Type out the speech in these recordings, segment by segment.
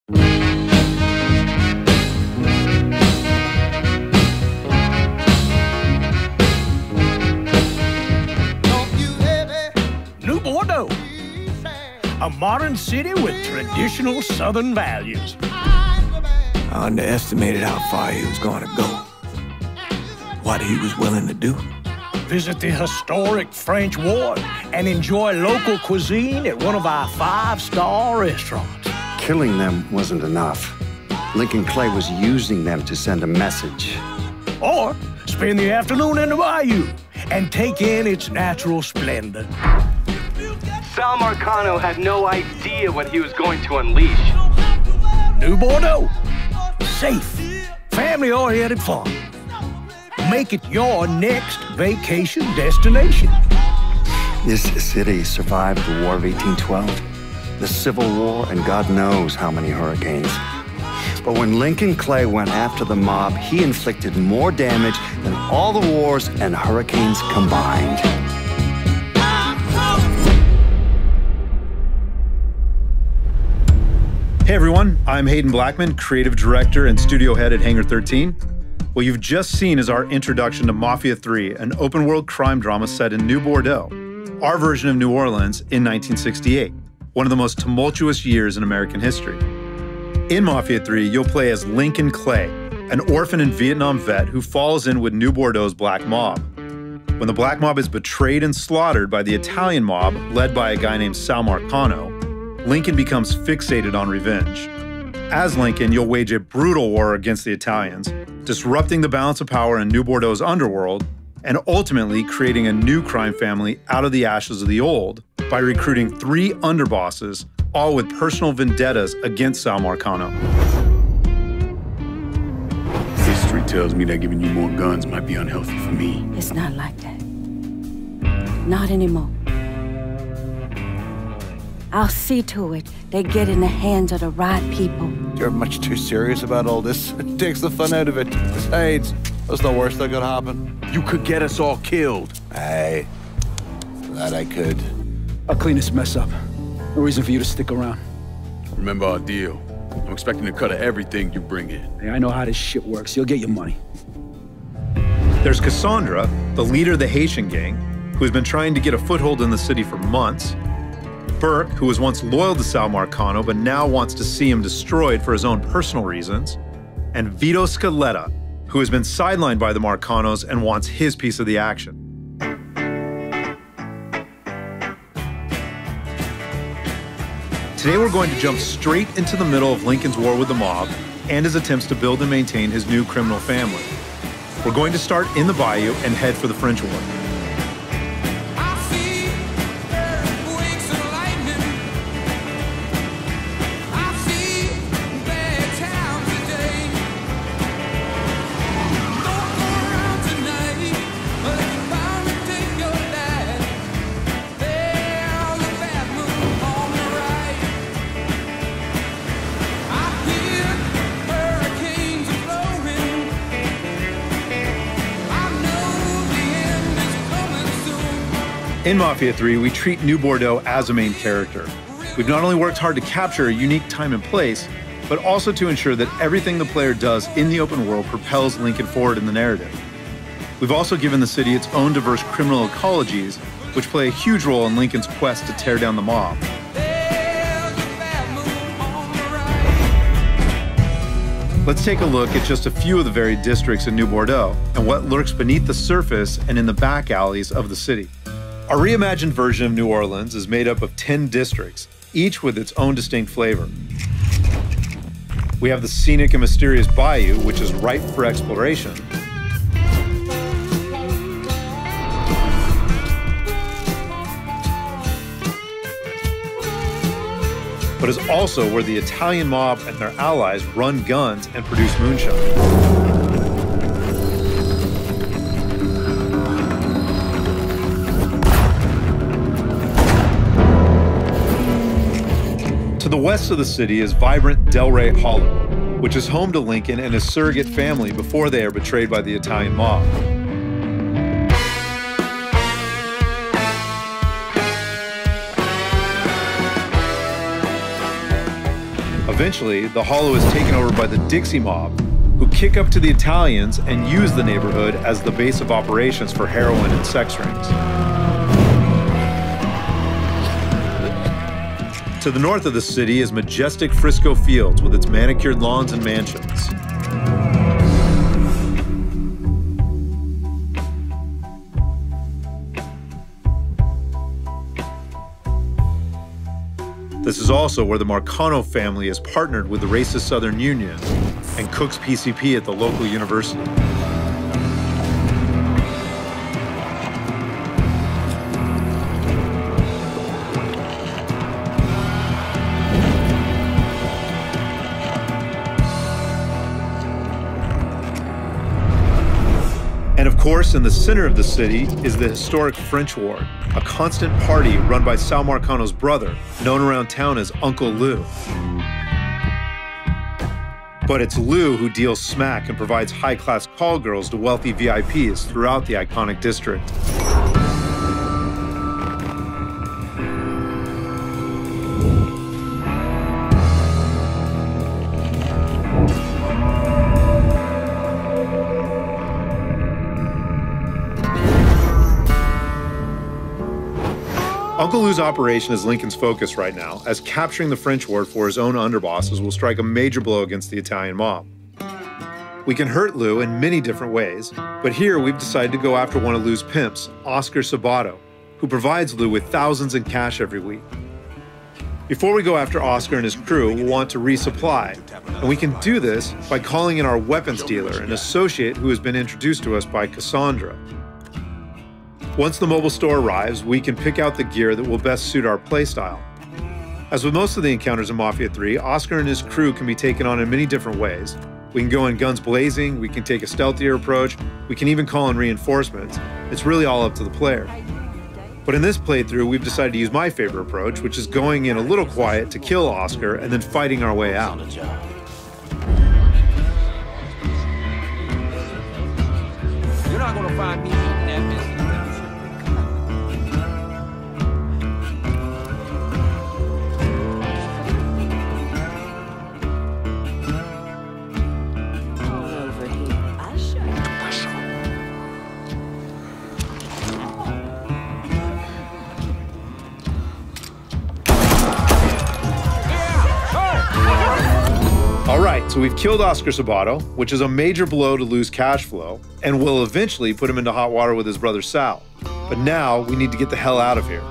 New Bordeaux, a modern city with traditional Southern values. I underestimated how far he was going to go. What he was willing to do. Visit the historic French Ward and enjoy local cuisine at one of our 5-star restaurants. Killing them wasn't enough. Lincoln Clay was using them to send a message. Or spend the afternoon in the bayou and take in its natural splendor. Sal Marcano had no idea what he was going to unleash. New Bordeaux. Safe, family-oriented fun. Make it your next vacation destination. This city survived the War of 1812, the Civil War, and God knows how many hurricanes. But when Lincoln Clay went after the mob, he inflicted more damage than all the wars and hurricanes combined. Hey everyone, I'm Hayden Blackman, creative director and studio head at Hangar 13. What you've just seen is our introduction to Mafia 3, an open-world crime drama set in New Bordeaux, our version of New Orleans in 1968, one of the most tumultuous years in American history. In Mafia 3, you'll play as Lincoln Clay, an orphan and Vietnam vet who falls in with New Bordeaux's black mob. When the black mob is betrayed and slaughtered by the Italian mob, led by a guy named Sal Marcano, Lincoln becomes fixated on revenge. As Lincoln, you'll wage a brutal war against the Italians, disrupting the balance of power in New Bordeaux's underworld, and ultimately creating a new crime family out of the ashes of the old by recruiting 3 underbosses, all with personal vendettas against Sal Marcano. History tells me that giving you more guns might be unhealthy for me. It's not like that. Not anymore. I'll see to it they get in the hands of the right people. You're much too serious about all this. It takes the fun out of it. Besides, what's the worst that could happen? You could get us all killed. Aye, that I could. I'll clean this mess up. No reason for you to stick around. Remember our deal. I'm expecting a cut of everything you bring in. Hey, I know how this shit works. You'll get your money. There's Cassandra, the leader of the Haitian gang, who's been trying to get a foothold in the city for months. Burke, who was once loyal to Sal Marcano, but now wants to see him destroyed for his own personal reasons. And Vito Scaletta, who has been sidelined by the Marcanos and wants his piece of the action. Today we're going to jump straight into the middle of Lincoln's war with the mob and his attempts to build and maintain his new criminal family. We're going to start in the bayou and head for the French War. In Mafia 3, we treat New Bordeaux as a main character. We've not only worked hard to capture a unique time and place, but also to ensure that everything the player does in the open world propels Lincoln forward in the narrative. We've also given the city its own diverse criminal ecologies, which play a huge role in Lincoln's quest to tear down the mob. Let's take a look at just a few of the varied districts in New Bordeaux and what lurks beneath the surface and in the back alleys of the city. Our reimagined version of New Orleans is made up of 10 districts, each with its own distinct flavor. We have the scenic and mysterious bayou, which is ripe for exploration. But is also where the Italian mob and their allies run guns and produce moonshine. To the west of the city is vibrant Delray Hollow, which is home to Lincoln and his surrogate family before they are betrayed by the Italian mob. A Eventually, the hollow is taken over by the Dixie mob, who kick up to the Italians and use the neighborhood as the base of operations for heroin and sex rings. To the north of the city is majestic Frisco Fields with its manicured lawns and mansions. This is also where the Marcano family is partnered with the racist Southern Union and cooks PCP at the local university. And of course, in the center of the city is the historic French Ward, a constant party run by Sal Marcano's brother, known around town as Uncle Lou. But it's Lou who deals smack and provides high-class call girls to wealthy VIPs throughout the iconic district. Uncle Lou's operation is Lincoln's focus right now, as capturing the French Ward for his own underbosses will strike a major blow against the Italian mob. We can hurt Lou in many different ways, but here we've decided to go after one of Lou's pimps, Oscar Sabato, who provides Lou with thousands in cash every week. Before we go after Oscar and his crew, we'll want to resupply, and we can do this by calling in our weapons dealer, an associate who has been introduced to us by Cassandra. Once the mobile store arrives, we can pick out the gear that will best suit our playstyle. As with most of the encounters in Mafia 3, Oscar and his crew can be taken on in many different ways. We can go in guns blazing, we can take a stealthier approach, we can even call in reinforcements. It's really all up to the player. But in this playthrough, we've decided to use my favorite approach, which is going in a little quiet to kill Oscar and then fighting our way out. You're not gonna find me eating that business. All right, so we've killed Oscar Sabato, which is a major blow to Lou's cash flow, and will eventually put him into hot water with his brother Sal. But now we need to get the hell out of here.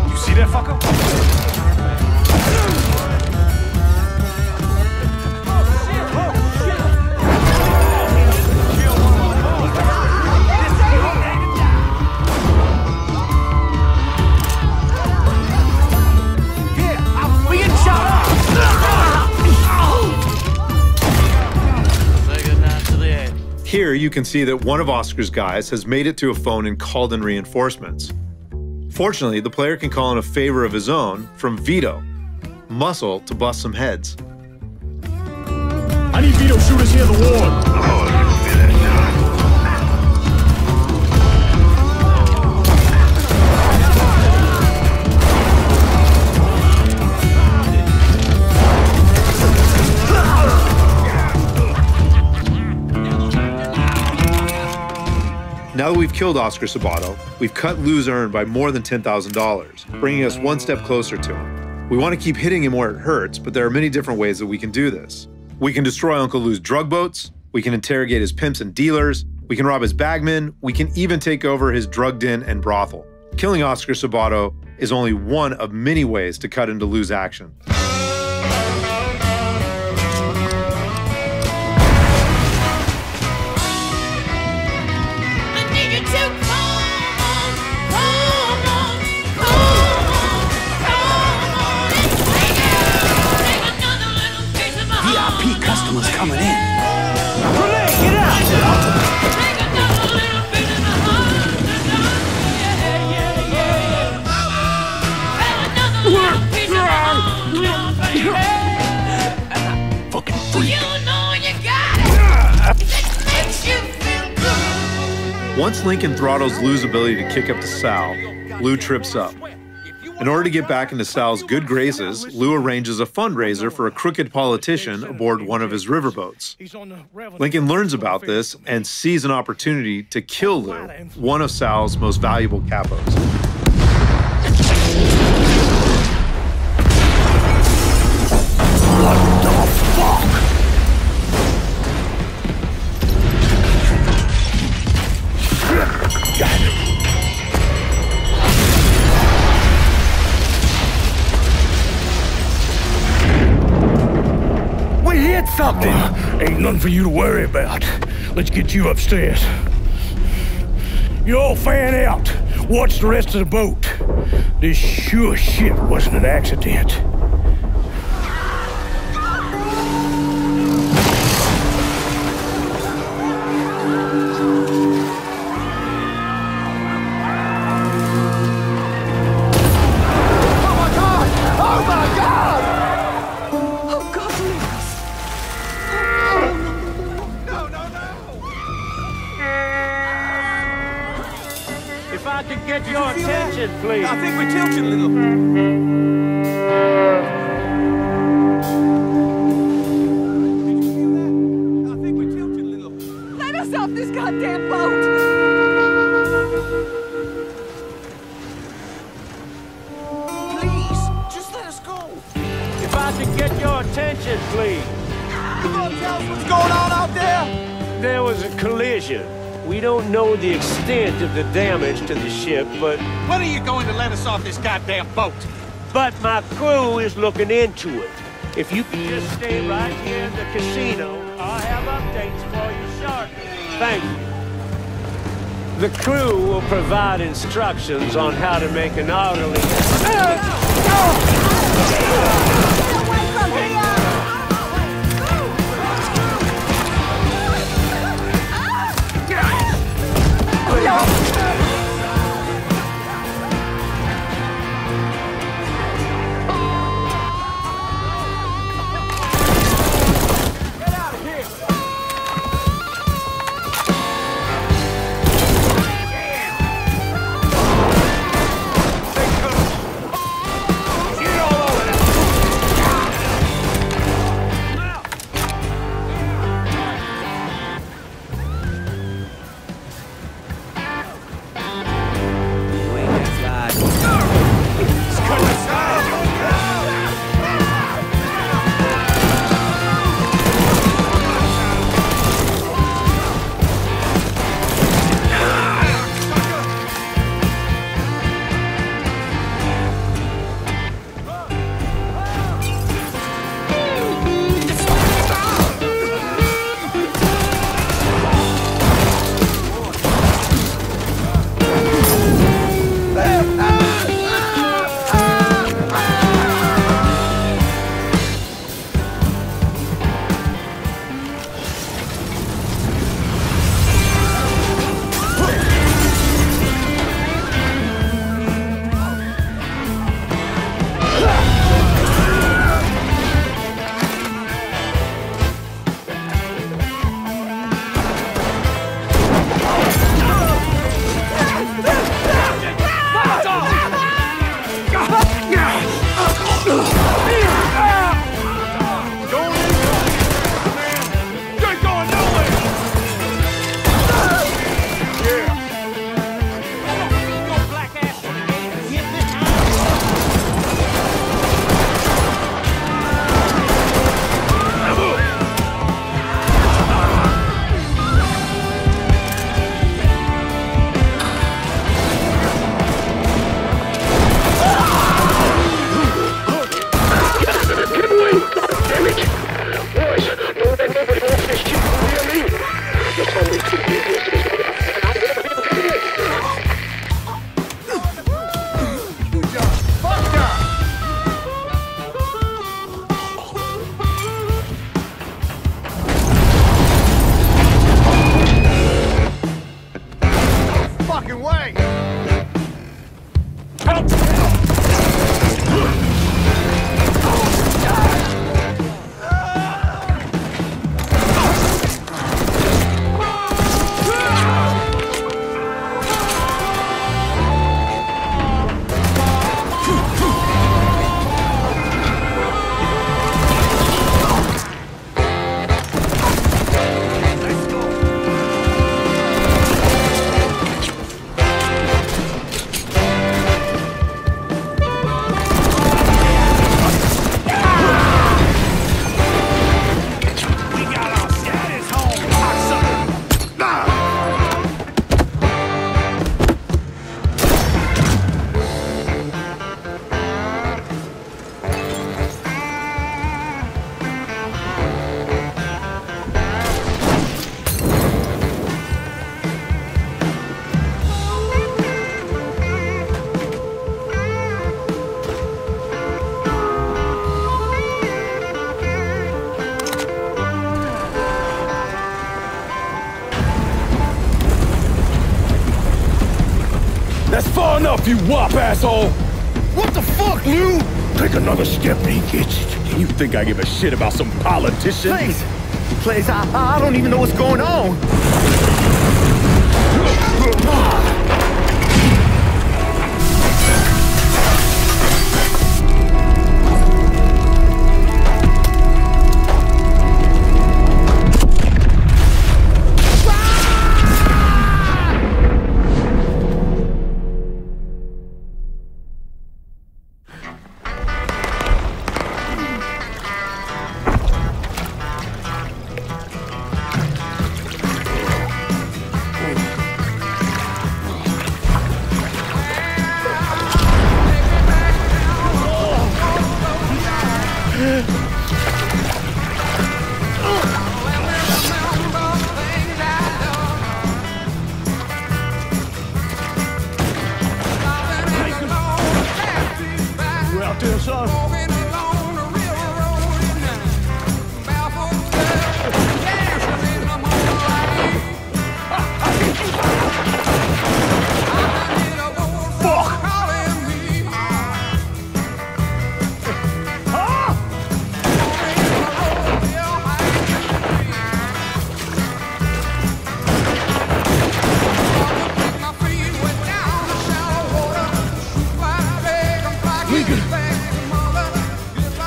You see that fucker? Here you can see that one of Oscar's guys has made it to a phone and called in reinforcements. Fortunately, the player can call in a favor of his own from Vito, muscle to bust some heads. I need Vito shooters here in the ward. Now that we've killed Oscar Sabato, we've cut Lou's earn by more than $10,000, bringing us one step closer to him. We want to keep hitting him where it hurts, but there are many different ways that we can do this. We can destroy Uncle Lou's drug boats, we can interrogate his pimps and dealers, we can rob his bagmen, we can even take over his drug den and brothel. Killing Oscar Sabato is only one of many ways to cut into Lou's action. Customers coming in. Get out! Fucking freak. Once Lincoln throttles Lou's ability to kick up to Sal, Lou trips up. In order to get back into Sal's good graces, Lou arranges a fundraiser for a crooked politician aboard one of his riverboats. Lincoln learns about this and sees an opportunity to kill Lou, one of Sal's most valuable capos. Something. Ain't nothing for you to worry about. Let's get you upstairs. You all fan out. Watch the rest of the boat. This sure shit wasn't an accident. Get your attention, please. I think we're tilting a little. I think we're tilting a little. Let us off this goddamn boat! Please, just let us go. If I could get your attention, please. You gonna tell us what's going on out there? There was a collision. We don't know the extent of the damage to the ship, but... When are you going to let us off this goddamn boat? But my crew is looking into it. If you can just stay right here in the casino, I'll have updates for you shortly. Thank you. The crew will provide instructions on how to make an orderly... yourself, you wop asshole! What the fuck, Lou? Take another step and he gets it. You think I give a shit about some politician? Please, I don't even know what's going on.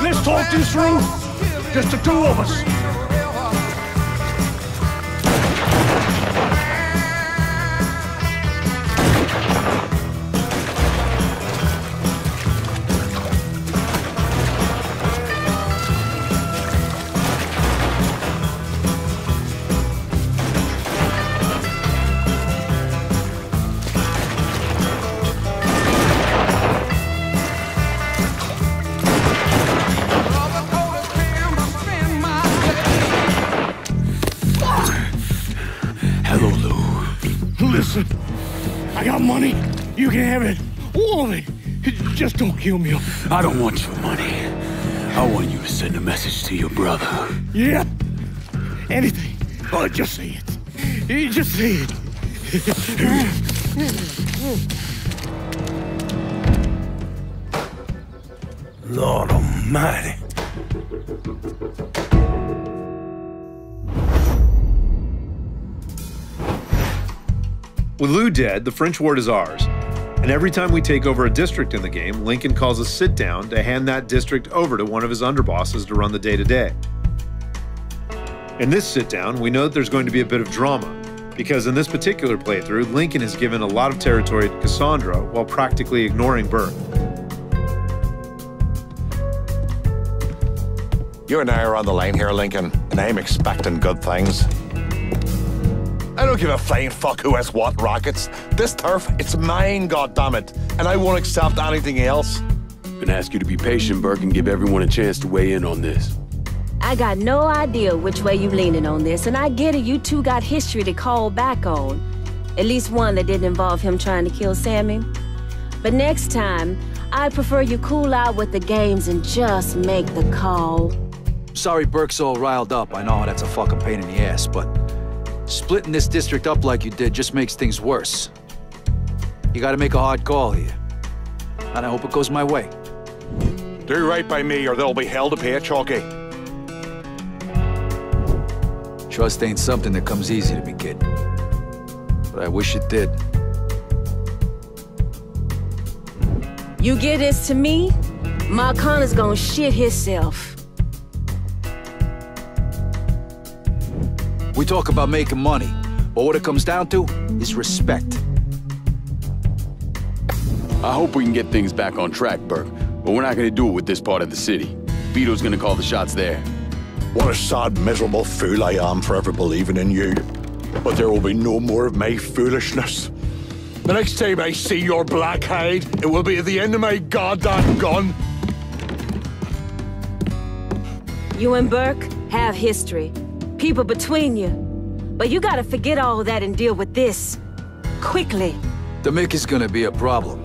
Let's talk this through. Just the two of us. Listen, I got money. You can have it. All of it. Just don't kill me. I don't want your money. I want you to send a message to your brother. Yeah? Anything. Oh, just say it. Just say it. Lord Almighty. With Lou dead, the French ward is ours. And every time we take over a district in the game, Lincoln calls a sit-down to hand that district over to one of his underbosses to run the day-to-day. In this sit-down, we know that there's going to be a bit of drama, because in this particular playthrough, Lincoln has given a lot of territory to Cassandra while practically ignoring Burke. You and I are on the line here, Lincoln, and I'm expecting good things. I don't give a flying fuck who has what rockets. This turf, it's mine, goddammit, and I won't accept anything else. Gonna ask you to be patient, Burke, and give everyone a chance to weigh in on this. I got no idea which way you leaning on this, and I get it, you two got history to call back on. At least one that didn't involve him trying to kill Sammy. But next time, I prefer you cool out with the games and just make the call. Sorry Burke's all riled up. I know that's a fucking pain in the ass, but splitting this district up like you did just makes things worse. You gotta make a hard call here. And I hope it goes my way. Do right by me or there'll be hell to pay, Chalky. Trust ain't something that comes easy to me, kid. But I wish it did. You give this to me, Ma Connor's gonna shit himself. We talk about making money, but what it comes down to is respect. I hope we can get things back on track, Burke, but we're not gonna do it with this part of the city. Vito's gonna call the shots there. What a sad, miserable fool I am for ever believing in you. But there will be no more of my foolishness. The next time I see your black hide, it will be at the end of my goddamn gun. You and Burke have history. People between you. But you gotta forget all that and deal with this. Quickly. The Mick is gonna be a problem.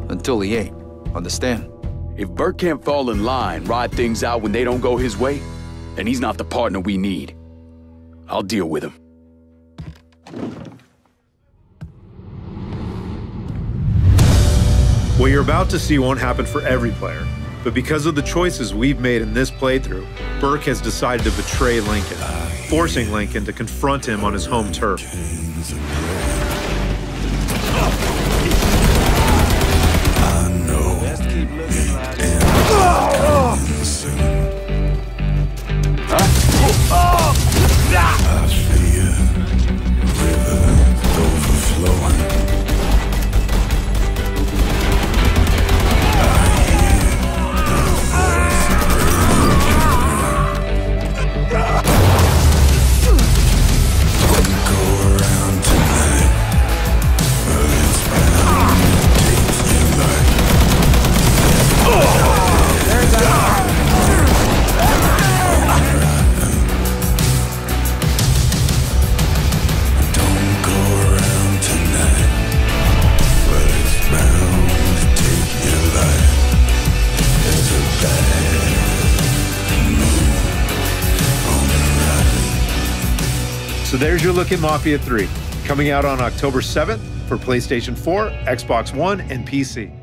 Until he ain't. Understand? If Burke can't fall in line, ride things out when they don't go his way, then he's not the partner we need. I'll deal with him. What you're about to see won't happen for every player, but because of the choices we've made in this playthrough, Burke has decided to betray Lincoln, forcing Lincoln to confront him on his home turf. So there's your look at Mafia 3, coming out on October 7th for PlayStation 4, Xbox One, and PC.